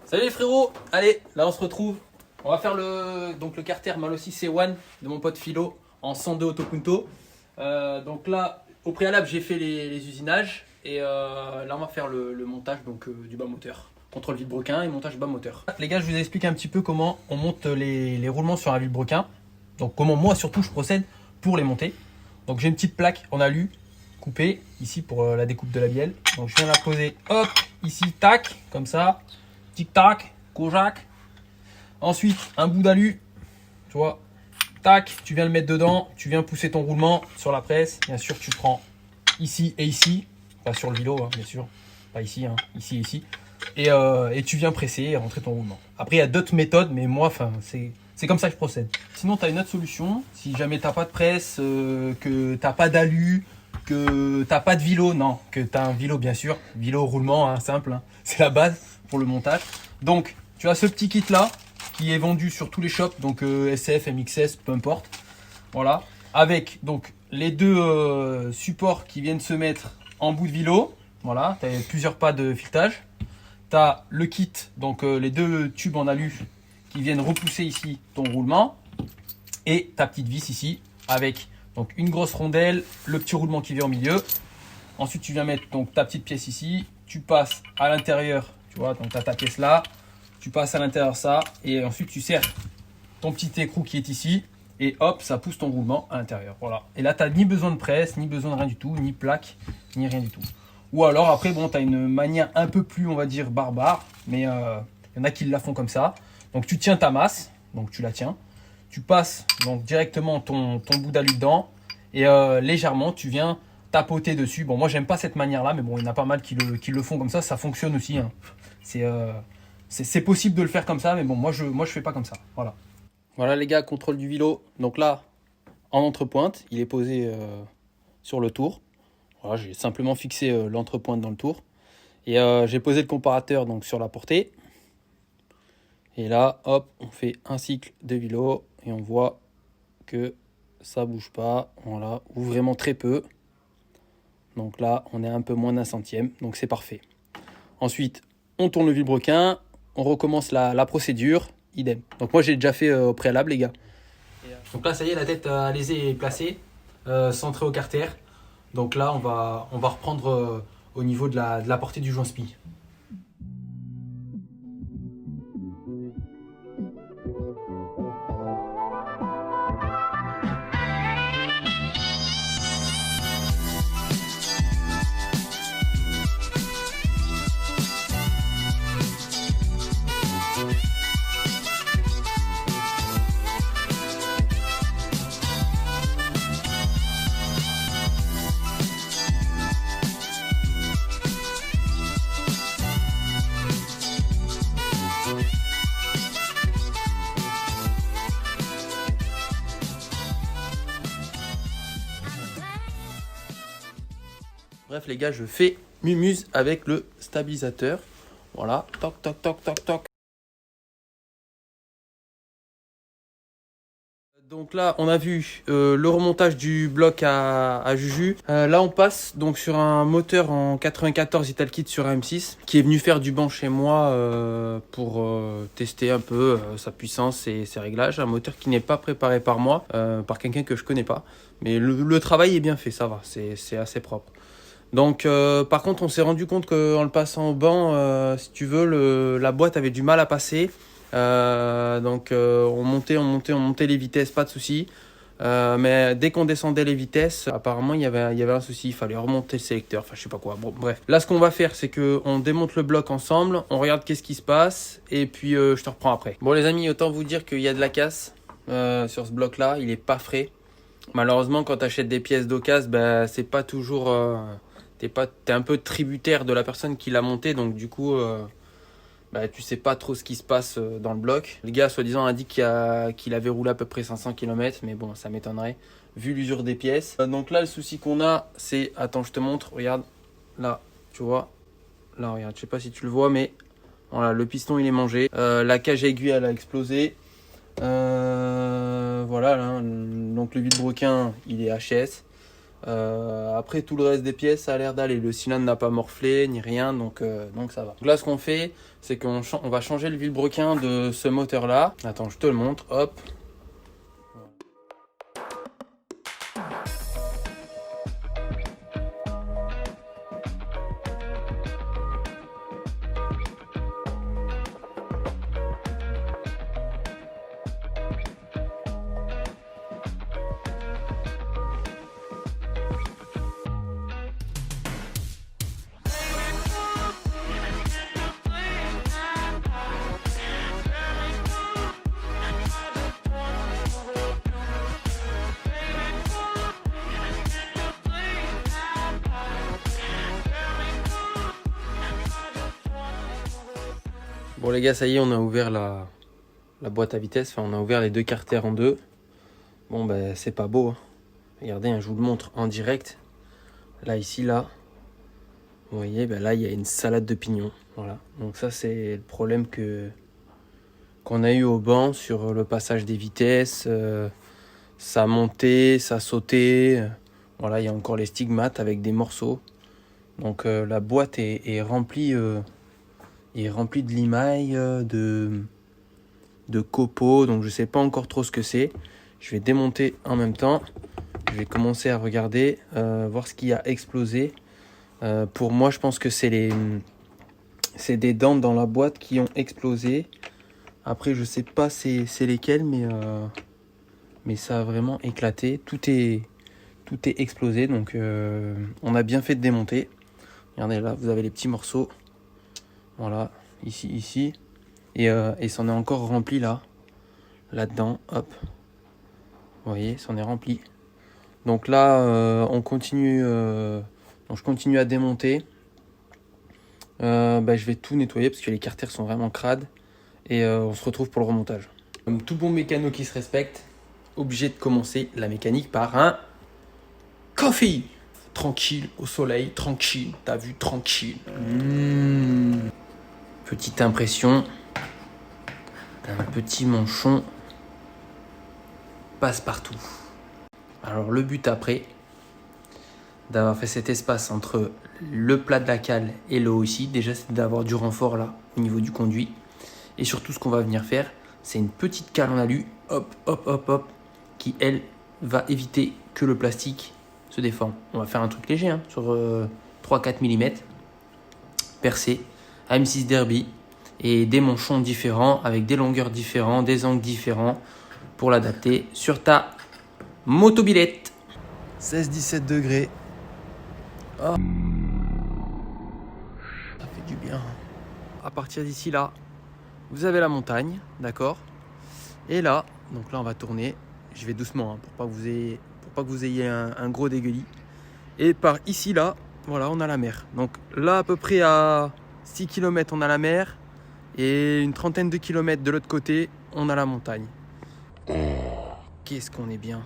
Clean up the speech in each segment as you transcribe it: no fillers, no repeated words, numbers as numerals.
Salut les frérots, allez, là on se retrouve. On va faire le Carter Malossi C1 de mon pote Philo en 102 Autopunto. Donc là, au préalable, j'ai fait les usinages et là on va faire le montage du bas moteur. Contrôle vilebrequin et montage bas moteur. Les gars, je vous explique un petit peu comment on monte les roulements sur un vilebrequin. Donc comment moi surtout je procède pour les monter. Donc j'ai une petite plaque en alu coupée ici pour la découpe de la bielle. Donc je viens la poser, hop, ici, tac, comme ça. Tic-tac, Kojak. Ensuite, un bout d'alu, tu vois, tac, tu viens le mettre dedans, tu viens pousser ton roulement sur la presse. Bien sûr, tu prends ici et ici, pas sur le vélo, hein, bien sûr, pas ici, hein, ici et ici. Et tu viens presser et rentrer ton roulement. Après, il y a d'autres méthodes, mais moi, c'est comme ça que je procède. Sinon, tu as une autre solution, si jamais tu n'as pas de presse, que tu n'as pas d'alu, que tu n'as pas de vélo, non, que tu as un vélo, bien sûr, vélo roulement, hein, simple, hein, c'est la base pour le montage. Donc tu as ce petit kit là qui est vendu sur tous les shops, donc SF, MXS, peu importe. Voilà, avec donc les deux supports qui viennent se mettre en bout de vélo. Voilà, tu as plusieurs pas de filetage. Tu as le kit, donc les deux tubes en alu qui viennent repousser ici ton roulement. Et ta petite vis ici avec donc une grosse rondelle, le petit roulement qui vient au milieu. Ensuite tu viens mettre donc ta petite pièce ici, tu passes à l'intérieur. Tu vois, donc tu as ta pièce là, tu passes à l'intérieur ça, et ensuite tu serres ton petit écrou qui est ici, et hop, ça pousse ton roulement à l'intérieur. Voilà. Et là, tu n'as ni besoin de presse, ni besoin de rien du tout, ni plaque, ni rien du tout. Ou alors après, bon, tu as une manière un peu plus, on va dire, barbare, mais il y en a qui la font comme ça. Donc tu tiens ta masse, donc tu la tiens, tu passes donc directement ton bout d'alu dedans, et légèrement, tu viens tapoter dessus. Bon, moi j'aime pas cette manière là, mais bon, il y en a pas mal qui le font comme ça fonctionne aussi, hein. C'est possible de le faire comme ça, mais bon, moi je fais pas comme ça. Voilà. Voilà les gars, contrôle du vélo. Donc là, en entrepointe, il est posé sur le tour. Voilà, j'ai simplement fixé l'entrepointe dans le tour. Et j'ai posé le comparateur donc sur la portée. Et là, hop, on fait un cycle de vélo et on voit que ça bouge pas. Voilà, ou vraiment très peu. Donc là, on est un peu moins d'un centième, donc c'est parfait. Ensuite, on tourne le vilebrequin, on recommence la procédure, idem. Donc moi, j'ai déjà fait au préalable, les gars. Donc là, ça y est, la tête alésée est placée, centrée au carter. Donc là, on va reprendre au niveau de la portée du joint spi. Bref les gars, je fais mumuse avec le stabilisateur. Voilà, toc toc toc toc toc. Donc là, on a vu le remontage du bloc à Juju. Là, on passe donc sur un moteur en 94 Italkit sur un M6 qui est venu faire du banc chez moi pour tester un peu sa puissance et ses réglages. Un moteur qui n'est pas préparé par moi, par quelqu'un que je connais pas. Mais le travail est bien fait, ça va, c'est assez propre. Donc par contre, on s'est rendu compte qu'en le passant au banc, si tu veux, la boîte avait du mal à passer. On montait les vitesses, pas de souci. Mais dès qu'on descendait les vitesses, apparemment il y avait un souci, il fallait remonter le sélecteur, enfin je sais pas quoi. Bon, bref. Là, ce qu'on va faire, c'est que on démonte le bloc ensemble, on regarde qu'est-ce qui se passe, et puis je te reprends après. Bon les amis, autant vous dire qu'il y a de la casse sur ce bloc là, il est pas frais. Malheureusement, quand tu achètes des pièces d'occasion, bah, c'est pas toujours t'es un peu tributaire de la personne qui l'a monté, donc du coup bah, tu sais pas trop ce qui se passe dans le bloc. Le gars soi-disant a dit qu'il avait roulé à peu près 500 km, mais bon, ça m'étonnerait vu l'usure des pièces. Donc là, le souci qu'on a, c'est, attends, je te montre, regarde, là, tu vois, là, regarde, je sais pas si tu le vois, mais voilà, le piston il est mangé, la cage aiguille elle a explosé. Voilà, là, donc le vilebrequin il est HS. Après tout le reste des pièces ça a l'air d'aller, le cylindre n'a pas morflé ni rien, donc ça va. Donc là ce qu'on fait c'est qu'on va changer le vilebrequin de ce moteur là. Attends, je te le montre, hop. Bon les gars, ça y est, on a ouvert la boîte à vitesse, enfin on a ouvert les deux carters en deux. Bon ben c'est pas beau, hein. Regardez, hein, je vous le montre en direct. Là, ici, là, vous voyez, ben là il y a une salade de pignons. Voilà, donc ça c'est le problème qu'on a eu au banc sur le passage des vitesses. Ça montait, ça sautait. Voilà, il y a encore les stigmates avec des morceaux. Donc la boîte est remplie... est rempli de limailles, de copeaux, donc je sais pas encore trop ce que c'est. Je vais démonter en même temps. Je vais commencer à regarder, voir ce qui a explosé. Pour moi, je pense que c'est des dents dans la boîte qui ont explosé. Après, je sais pas c'est lesquelles, mais ça a vraiment éclaté. Tout est explosé, donc on a bien fait de démonter. Regardez là, vous avez les petits morceaux. Voilà, ici. Et c'en est encore rempli là-dedans, hop. Vous voyez, c'en est rempli. Donc là, on continue. Donc je continue à démonter. Je vais tout nettoyer parce que les carters sont vraiment crades. Et on se retrouve pour le remontage. Comme tout bon mécano qui se respecte, obligé de commencer la mécanique par un coffee. Tranquille, au soleil, tranquille. T'as vu, tranquille. Petite impression, un petit manchon passe partout. Alors le but après d'avoir fait cet espace entre le plat de la cale et le haut ici, déjà c'est d'avoir du renfort là au niveau du conduit. Et surtout ce qu'on va venir faire, c'est une petite cale en alu, hop, qui elle va éviter que le plastique se déforme. On va faire un truc léger, hein, sur 3-4 mm, percé. M6 Derby et des manchons différents avec des longueurs différentes, des angles différents pour l'adapter sur ta motobilette. 16-17 degrés. Oh. Ça fait du bien. À partir d'ici là, vous avez la montagne, d'accord. Et là, donc là on va tourner. Je vais doucement, hein, pour pas que vous ayez un gros dégueulis. Et par ici là, voilà, on a la mer. Donc là à peu près à 6 km on a la mer et une trentaine de kilomètres de l'autre côté on a la montagne. Qu'est-ce qu'on est bien.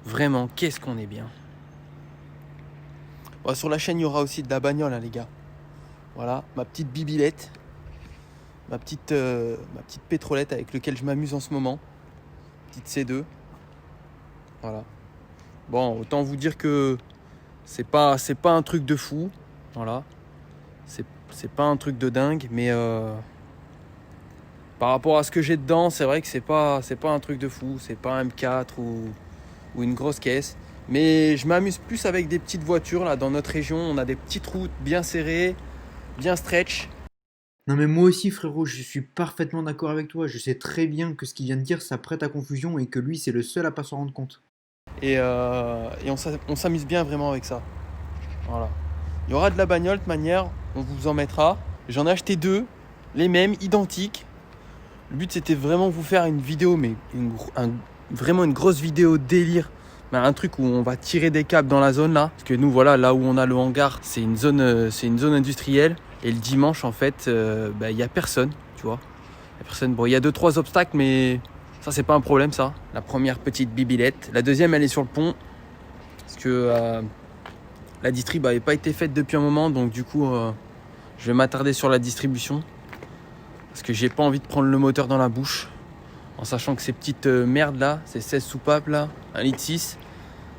Vraiment, qu'est-ce qu'on est bien. Bon, sur la chaîne il y aura aussi de la bagnole, hein, les gars. Voilà, ma petite bibilette. Ma petite pétrolette avec laquelle je m'amuse en ce moment. Petite C2. Voilà. Bon, autant vous dire que c'est pas un truc de fou. Voilà. C'est pas un truc de dingue, mais par rapport à ce que j'ai dedans, c'est vrai que c'est pas un truc de fou. C'est pas un M4 ou une grosse caisse. Mais je m'amuse plus avec des petites voitures. Là, dans notre région, on a des petites routes bien serrées, bien stretch. Non mais moi aussi frérot, je suis parfaitement d'accord avec toi. Je sais très bien que ce qu'il vient de dire, ça prête à confusion et que lui, c'est le seul à pas s'en rendre compte. Et on s'amuse bien vraiment avec ça. Voilà. Il y aura de la bagnole de toute manière, on vous en mettra. J'en ai acheté deux, les mêmes, identiques. Le but c'était vraiment vous faire une vidéo, mais vraiment une grosse vidéo délire. Mais un truc où on va tirer des câbles dans la zone là. Parce que nous voilà, là où on a le hangar, c'est une zone industrielle. Et le dimanche en fait, il n'y a personne, tu vois. Il y a personne. Bon, il y a 2-3 obstacles, mais ça c'est pas un problème ça. La première petite bibilette. La deuxième elle est sur le pont. Parce que la distrib n'avait pas été faite depuis un moment, donc du coup je vais m'attarder sur la distribution parce que j'ai pas envie de prendre le moteur dans la bouche en sachant que ces petites merdes là, ces 16 soupapes là, 1,6 litre,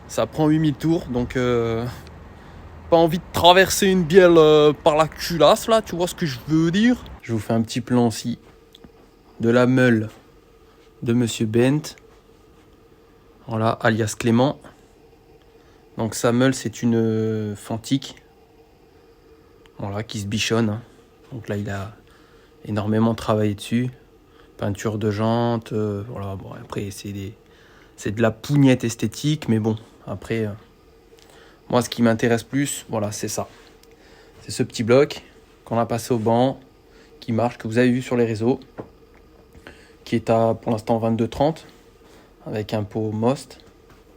Ça prend 8000 tours, donc pas envie de traverser une bielle par la culasse là, tu vois ce que je veux dire. Je vous fais un petit plan aussi de la meule de Monsieur Bent. Voilà, alias Clément. Donc sa meule, c'est une Fantique. Voilà, qui se bichonne. Hein. Donc là, il a énormément travaillé dessus. Peinture de jantes. Voilà, bon, après, c'est de la pougnette esthétique. Mais bon, après, moi, ce qui m'intéresse plus, voilà, c'est ça. C'est ce petit bloc qu'on a passé au banc, qui marche, que vous avez vu sur les réseaux. Qui est à, pour l'instant, 22,30. Avec un pot Most.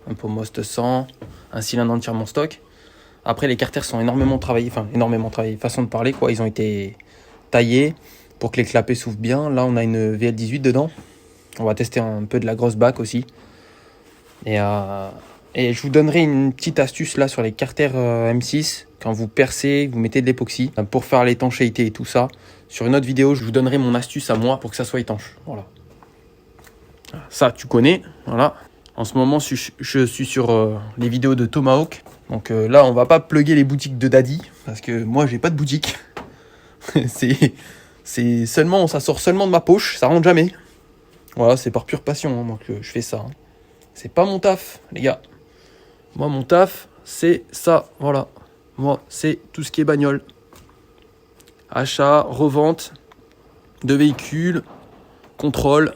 Un pot Most 100. Un cylindre entièrement stock. Après, les carters sont énormément travaillés, façon de parler, quoi. Ils ont été taillés pour que les clapets s'ouvrent bien. Là, on a une VL18 dedans. On va tester un peu de la grosse bac aussi. Et je vous donnerai une petite astuce là sur les carters M6. Quand vous percez, vous mettez de l'époxy pour faire l'étanchéité et tout ça. Sur une autre vidéo, je vous donnerai mon astuce à moi pour que ça soit étanche. Voilà. Ça, tu connais. Voilà. En ce moment, je suis sur les vidéos de Tomahawk. Donc là, on va pas plugger les boutiques de Daddy. Parce que moi, j'ai pas de boutique. c'est seulement, ça sort seulement de ma poche. Ça rentre jamais. Voilà, c'est par pure passion hein, moi, que je fais ça. Hein. C'est pas mon taf, les gars. Moi, mon taf, c'est ça. Voilà. Moi, c'est tout ce qui est bagnole. Achat, revente de véhicules, contrôle.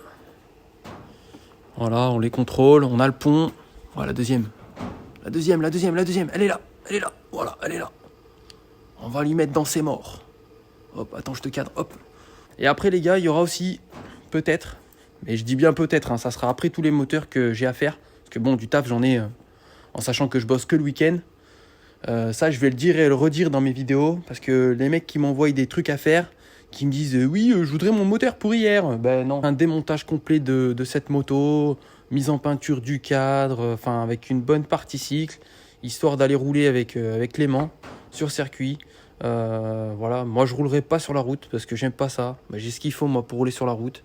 Voilà, on les contrôle. On a le pont. Voilà, la deuxième. La deuxième. Elle est là. Voilà, elle est là. On va lui mettre dans ses morts. Hop, attends, je te cadre. Hop. Et après, les gars, il y aura aussi, peut-être, mais je dis bien peut-être, hein, ça sera après tous les moteurs que j'ai à faire. Parce que bon, du taf, j'en ai, en sachant que je bosse que le week-end. Ça, je vais le dire et le redire dans mes vidéos. Parce que les mecs qui m'envoient des trucs à faire, qui me disent oui, je voudrais mon moteur pour hier. Ben non. Un démontage complet de cette moto, mise en peinture du cadre, enfin avec une bonne partie cycle, histoire d'aller rouler avec Clément sur circuit. Voilà, moi je roulerai pas sur la route parce que j'aime pas ça. Ben, j'ai ce qu'il faut moi pour rouler sur la route.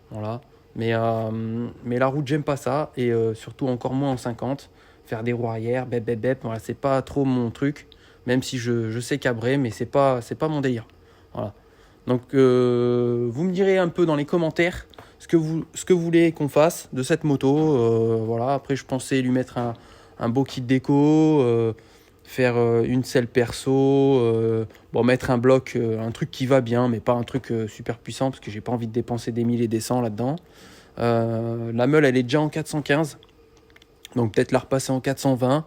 Voilà. Mais la route, j'aime pas ça. Et surtout encore moins en 50. Faire des roues arrière, bep. Voilà, c'est pas trop mon truc. Même si je sais cabrer, mais c'est pas mon délire. Voilà. Donc vous me direz un peu dans les commentaires ce que vous voulez qu'on fasse de cette moto. Voilà. Après, je pensais lui mettre un beau kit déco, faire une selle perso, mettre un bloc, un truc qui va bien, mais pas un truc super puissant parce que j'ai pas envie de dépenser des 1000 et des 100 là-dedans. La meule, elle est déjà en 415, donc peut-être la repasser en 420.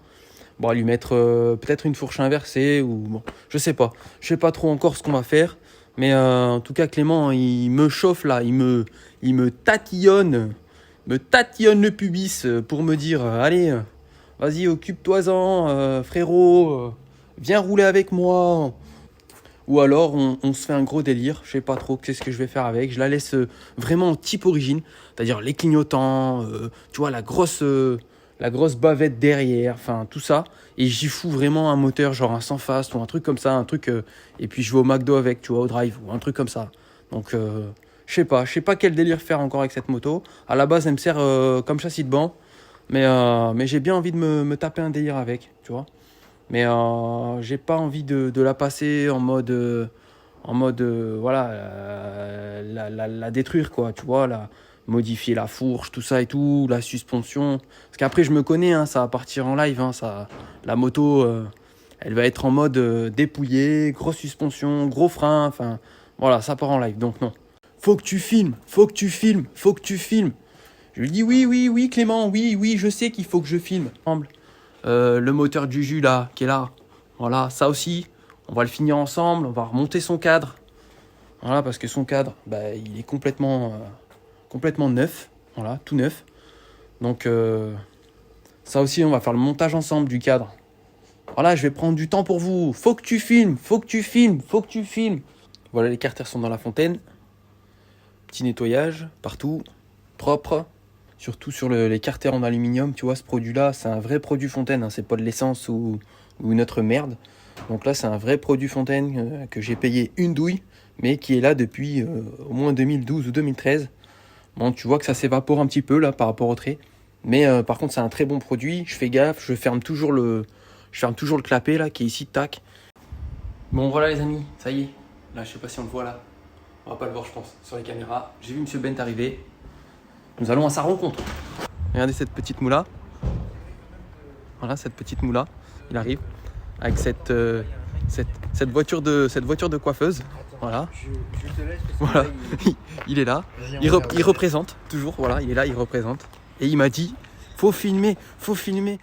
Bon, lui mettre peut-être une fourche inversée ou bon, je sais pas trop encore ce qu'on va faire. Mais en tout cas, Clément, il me chauffe là, il me tatillonne le pubis pour me dire allez, vas-y, occupe-toi-en, frérot, viens rouler avec moi. Ou alors, on se fait un gros délire, je sais pas trop qu'est-ce que je vais faire avec. Je la laisse vraiment en type origine, c'est-à-dire les clignotants, tu vois, la grosse bavette derrière, enfin tout ça. Et j'y fous vraiment un moteur, genre un sans fast ou un truc comme ça, et puis je vais au McDo avec, tu vois, au drive ou un truc comme ça. Donc, je sais pas quel délire faire encore avec cette moto. À la base, elle me sert comme châssis de banc, mais j'ai bien envie de me taper un délire avec, tu vois. Mais j'ai pas envie de la passer en mode voilà, la détruire, quoi, tu vois, modifier la fourche, tout ça et tout, la suspension. Parce qu'après, je me connais, hein, ça va partir en live, hein, la moto, elle va être en mode dépouillé, grosse suspension, gros frein, enfin, voilà, ça part en live, donc non. Faut que tu filmes. Je lui dis oui, Clément, oui, je sais qu'il faut que je filme. Le moteur du jus là, qui est là, voilà, ça aussi, on va le finir ensemble, on va remonter son cadre. Voilà, parce que son cadre, il est complètement neuf, voilà, tout neuf. Donc ça aussi, on va faire le montage ensemble du cadre. Voilà, je vais prendre du temps pour vous. Faut que tu filmes. Voilà, les carters sont dans la fontaine. Petit nettoyage partout, propre. Surtout sur les carters en aluminium, tu vois, ce produit-là, c'est un vrai produit fontaine, hein, c'est pas de l'essence ou une autre merde. Donc là, c'est un vrai produit fontaine que j'ai payé une douille, mais qui est là depuis au moins 2012 ou 2013. Bon, tu vois que ça s'évapore un petit peu là par rapport au trait. Mais par contre, c'est un très bon produit. Je fais gaffe, je ferme toujours le clapet là qui est ici, tac. Bon voilà les amis, ça y est. Là, je sais pas si on le voit là. On va pas le voir, je pense, sur les caméras. J'ai vu Monsieur Bent arriver. Nous allons à sa rencontre. Regardez cette petite moula. Voilà, cette petite moula. Il arrive avec cette voiture de coiffeuse. Voilà. Je te laisse parce que Voilà. là, Il est là. Vas-y, on Il regarde. représente toujours. Voilà, il est là, il représente. Et il m'a dit, faut filmer, faut filmer.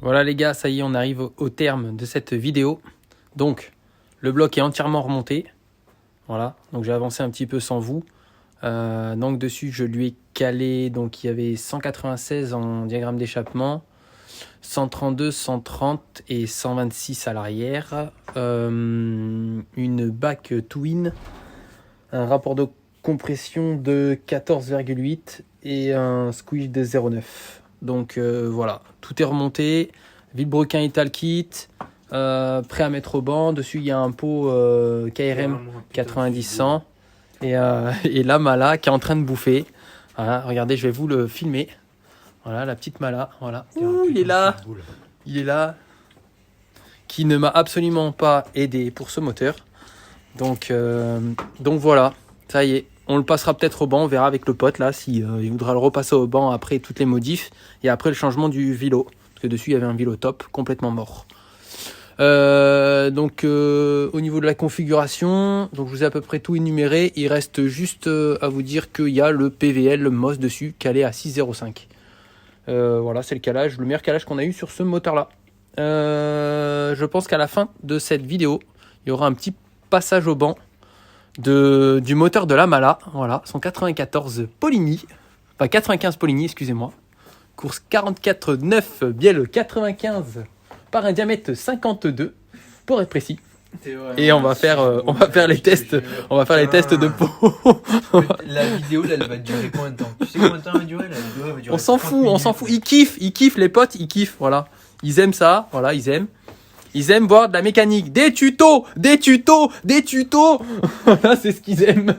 Voilà les gars, ça y est, on arrive au terme de cette vidéo. Donc, le bloc est entièrement remonté. Voilà, donc j'ai avancé un petit peu sans vous. Donc dessus, je lui ai calé, donc il y avait 196 en diagramme d'échappement, 132, 130 et 126 à l'arrière. Une back twin, un rapport de compression de 14,8 et un squeeze de 0,9. Donc voilà, tout est remonté, vilebrequin Ital Kit, prêt à mettre au banc. Dessus il y a un pot KRM 90-100 et la mala qui est en train de bouffer. Voilà, regardez, je vais vous le filmer. Voilà la petite mala, voilà. Ouh, il est là, qui ne m'a absolument pas aidé pour ce moteur. Donc voilà, ça y est. On le passera peut-être au banc, on verra avec le pote là si il voudra le repasser au banc après toutes les modifs et après le changement du vilo. Parce que dessus il y avait un vilo top complètement mort. Au niveau de la configuration, donc je vous ai à peu près tout énuméré. Il reste juste à vous dire qu'il y a le PVL, le MOS dessus, calé à 6,05. Voilà, c'est le calage, le meilleur calage qu'on a eu sur ce moteur là. Je pense qu'à la fin de cette vidéo, il y aura un petit passage au banc du moteur de la Mala, voilà, son 94 Poligny, enfin 95 Poligny, excusez-moi, course 44,9 bielle 95 par un diamètre 52 pour être précis. Et on va faire les tests, les tests de peau. La vidéo là, elle va durer combien de temps? Tu sais combien de temps elle va durer? La vidéo, elle va durer On s'en 30 fout, on s'en fout. Ils kiffent les potes, ils kiffent, voilà. Ils aiment ça, voilà, ils aiment. Ils aiment voir de la mécanique, des tutos. Voilà, c'est ce qu'ils aiment.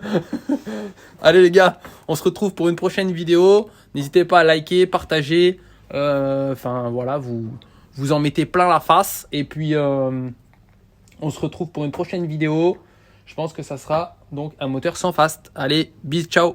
Allez les gars, on se retrouve pour une prochaine vidéo. N'hésitez pas à liker, partager. Enfin voilà, vous en mettez plein la face. Et puis on se retrouve pour une prochaine vidéo. Je pense que ça sera donc un moteur sans fast. Allez, bis, ciao.